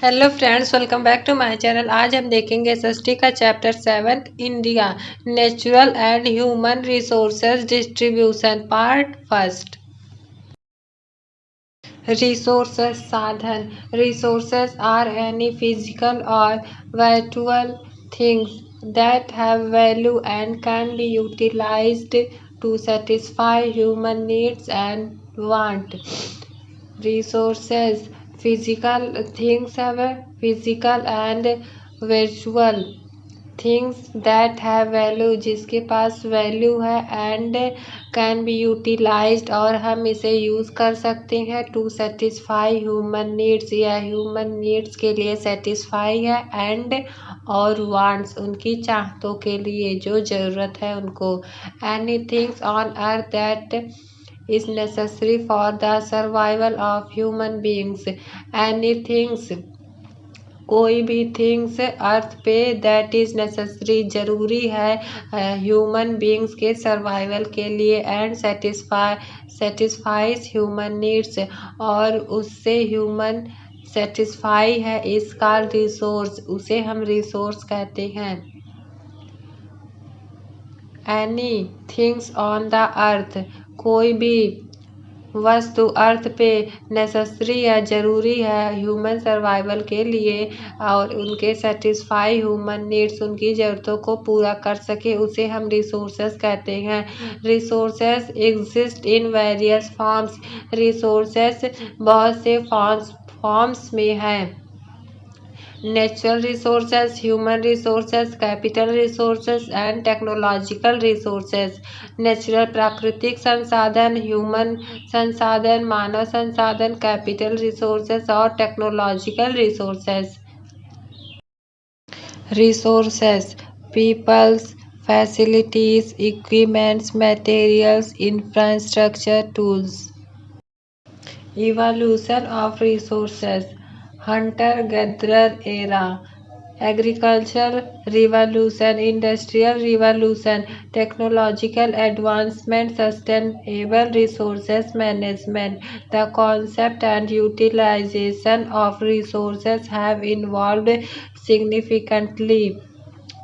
Hello friends, welcome back to my channel. आज हम देखेंगे एसएसटी का chapter 7 India natural and human resources distribution part first. Resources साधन। Resources are any physical और virtual things that have value and can be utilized to satisfy human needs and want. Resources, physical things have a physical and virtual things that have value, जिसके पास value है, and can be utilised और हम इसे use कर सकते हैं to satisfy human needs, या human needs के लिए सेटिस्फाई है, एंड और वांट्स उनकी चाहतों के लिए जो ज़रूरत है उनको। Any things on earth that is necessary for the survival of human beings. Anything, कोई भी थिंग्स अर्थ पे दैट इज नेसेसरी जरूरी है ह्यूमन बींग्स के सर्वाइवल के लिए, एंड सेटिस्फाइज ह्यूमन नीड्स और उससे ह्यूमन सेटिस्फाई है, इसका रिसोर्स, उसे हम रिसोर्स कहते हैं। Any things on the earth, कोई भी वस्तु अर्थ पे नेसेसरी या ज़रूरी है ह्यूमन सर्वाइवल के लिए और उनके सेटिस्फाई ह्यूमन नीड्स, उनकी ज़रूरतों को पूरा कर सके, उसे हम रिसोर्सेज कहते हैं। Resources exist in various forms, resources बहुत से फॉर्म्स में हैं। Natural resources, human resources, capital resources and technological resources. Natural प्राकृतिक संसाधन, ह्यूमन संसाधन, मानव संसाधन, कैपिटल रिसोर्सेज और technological resources. Resources, peoples, facilities, equipments, materials, infrastructure, tools. Evolution of resources. Hunter-gatherer era. Agricultural revolution, industrial revolution, technological advancement, sustainable resources management. The concept and utilization of resources have evolved significantly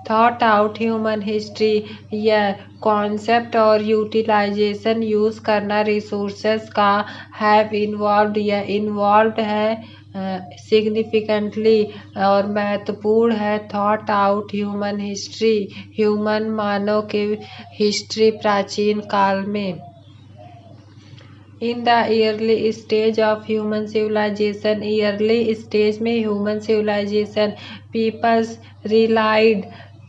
thought out human history. यह concept और utilization use करना resources का have involve या involve है significantly और महत्वपूर्ण है। Thought out human history, human मानव के हिस्ट्री प्राचीन काल में। In the early stage of human civilization, early stage में human civilization, peoples relied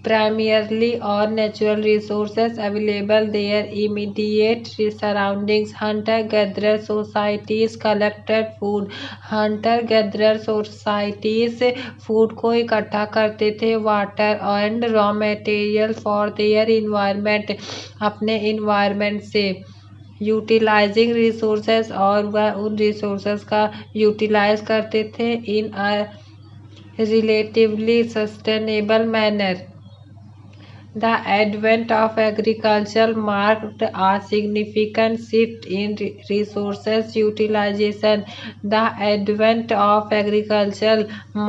primarily on natural resources available their immediate surroundings. Hunter-gatherer societies collected food. Hunter-gatherer societies food को इकट्ठा करते थे, water and raw material for their environment, अपने environment से। Utilizing resources, और वह उन रिसोर्सेज का यूटिलाइज करते थे in a relatively sustainable manner. The advent of agriculture marked a significant shift in resources utilization. The advent of agriculture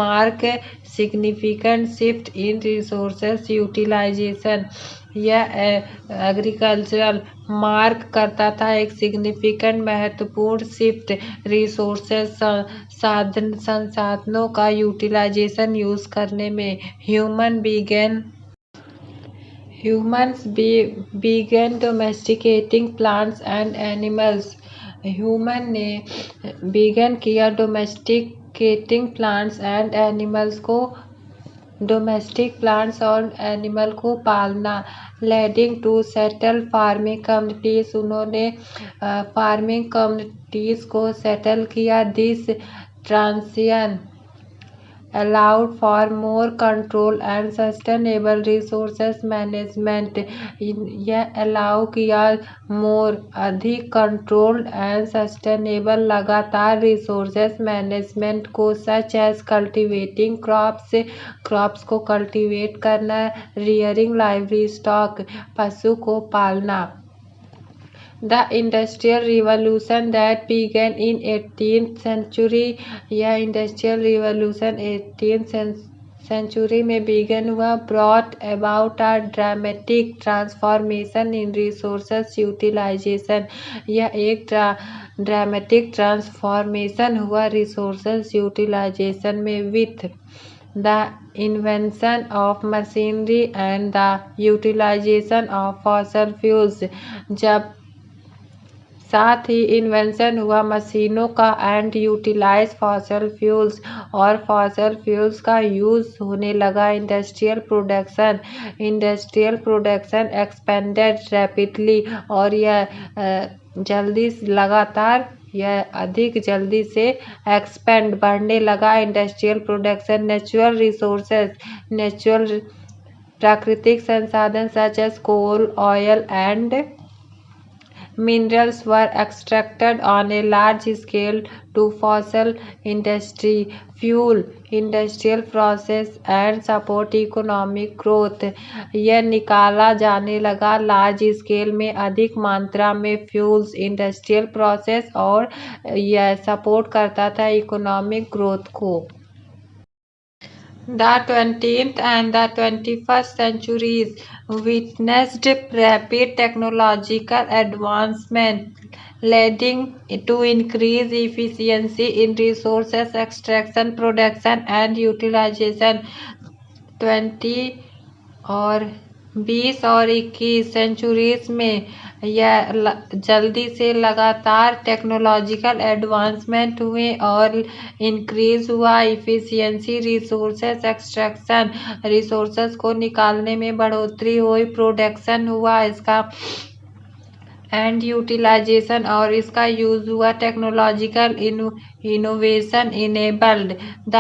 marked significant shift in resources utilization. यह agricultural mark करता था एक सिग्निफिकेंट महत्वपूर्ण shift resources संसाधनों का utilisation use करने में। Humans began domesticating plants and animals. Human ने बिगन किया डोमेस्टिकेटिंग प्लांट्स एंड एनिमल्स को, डोमेस्टिक प्लांट्स और एनिमल को पालना। Leading to settle farming communities, उन्होंने फार्मिंग कम्युनिटीज को सेटल किया। This transition allowed for more control and sustainable resources management. यह अलाउ किया मोर अधिक कंट्रोल्ड एंड सस्टेनेबल लगातार रिसोर्सेज मैनेजमेंट को, सच एज कल्टिवेटिंग क्रॉप्स को कल्टिवेट करना, रियरिंग लाइवरी स्टॉक पशु को पालना। The Industrial Revolution that began in 18th century, यह इंडस्ट्रियल रिवॉल्यूशन 18th सेंचुरी में बिगन हुआ, brought about a dramatic transformation in resources utilization, यह एक ड्रामेटिक ट्रांसफॉर्मेशन हुआ रिसोर्सेज यूटिलाइजेशन में, with the invention of machinery and the utilization of fossil fuels, जब साथ ही invention हुआ मशीनों का एंड यूटिलाइज फॉसल फ्यूल्स, और फॉसल फ्यूल्स का यूज़ होने लगा। इंडस्ट्रियल प्रोडक्शन एक्सपेंडेड रैपिडली, और यह जल्दी लगातार यह अधिक जल्दी से एक्सपेंड बढ़ने लगा। इंडस्ट्रियल प्रोडक्शन नेचुरल प्राकृतिक संसाधन such as coal, oil and minerals were extracted on a large scale to fossil industry, fuel industrial process and support economic growth, यह निकाला जाने लगा लार्ज स्केल में, अधिक मात्रा में फ्यूल्स इंडस्ट्रियल प्रोसेस, और यह सपोर्ट करता था इकोनॉमिक ग्रोथ को। The 20th and the 21st centuries witnessed rapid technological advancement, leading to increased efficiency in resources extraction, production and utilization। 20 और 21 सेंचुरीज में यह जल्दी से लगातार टेक्नोलॉजिकल एडवांसमेंट हुए और इंक्रीज हुआ इफिशियंसी, रिसोर्सेस एक्सट्रैक्शन, रिसोर्सेस को निकालने में बढ़ोतरी हुई, प्रोडक्शन हुआ इसका एंड यूटिलाइजेशन, और इसका यूज हुआ। Technological innovation enabled the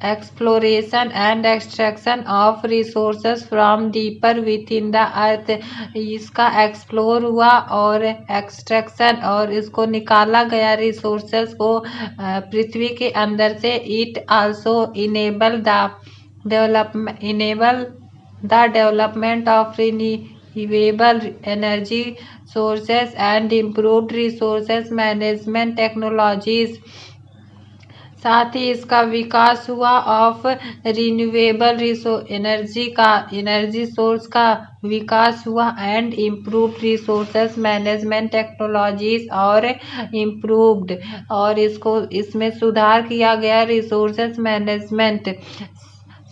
exploration and extraction of resources from deeper within the earth, इसका एक्सप्लोर हुआ और एक्सट्रैक्शन, और इसको निकाला गया रिसोर्सेस को पृथ्वी के अंदर से। It also enable the development of renewable energy sources and improved resources management technologies, साथ ही इसका विकास हुआ ऑफ रिन्यूएबल एनर्जी सोर्स का विकास हुआ, and improved resources management technologies, और इम्प्रूव्ड, और इसमें सुधार किया गया रिसोर्सेस मैनेजमेंट,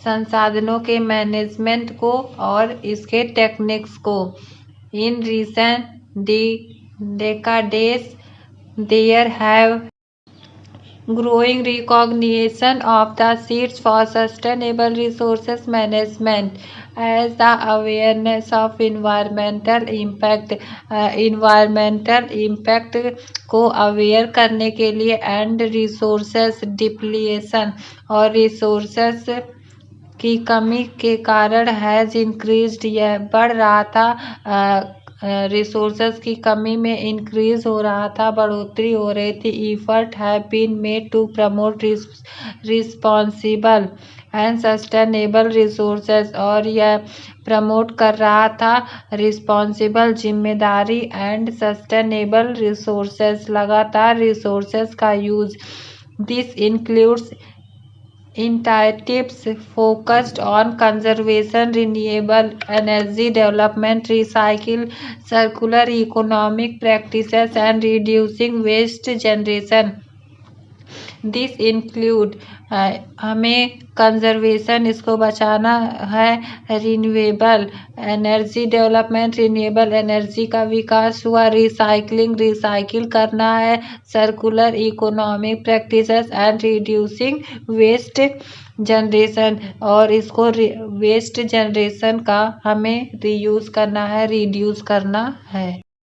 संसाधनों के मैनेजमेंट को और इसके टेक्निक्स को। In recent decades there have growing recognition of the seeds for sustainable resources management as the awareness of environmental impact को अवेयर करने के लिए, एंड रिसोर्सेस डिप्लीशन, और रिसोर्सेस की कमी के कारण हैज इंक्रीज्ड, यह बढ़ रहा था, रिसोर्सेस की कमी में इंक्रीज हो रहा था, बढ़ोतरी हो रही थी। Effort have been made to promote responsible and sustainable resources, और यह प्रमोट कर रहा था रिस्पॉन्सिबल जिम्मेदारी एंड सस्टेनेबल रिसोर्सेस, लगातार रिसोर्सेस का use. This includes initiatives focused on conservation, renewable energy development, circular economic practices and reducing waste generation. This include, हमें conservation, इसको बचाना है, renewable energy development, renewable energy का विकास हुआ, रिसाइकिल करना है, circular economic practices and reducing waste generation, और इसको वेस्ट जनरेशन का हमें रीयूज करना है, रिड्यूस करना है।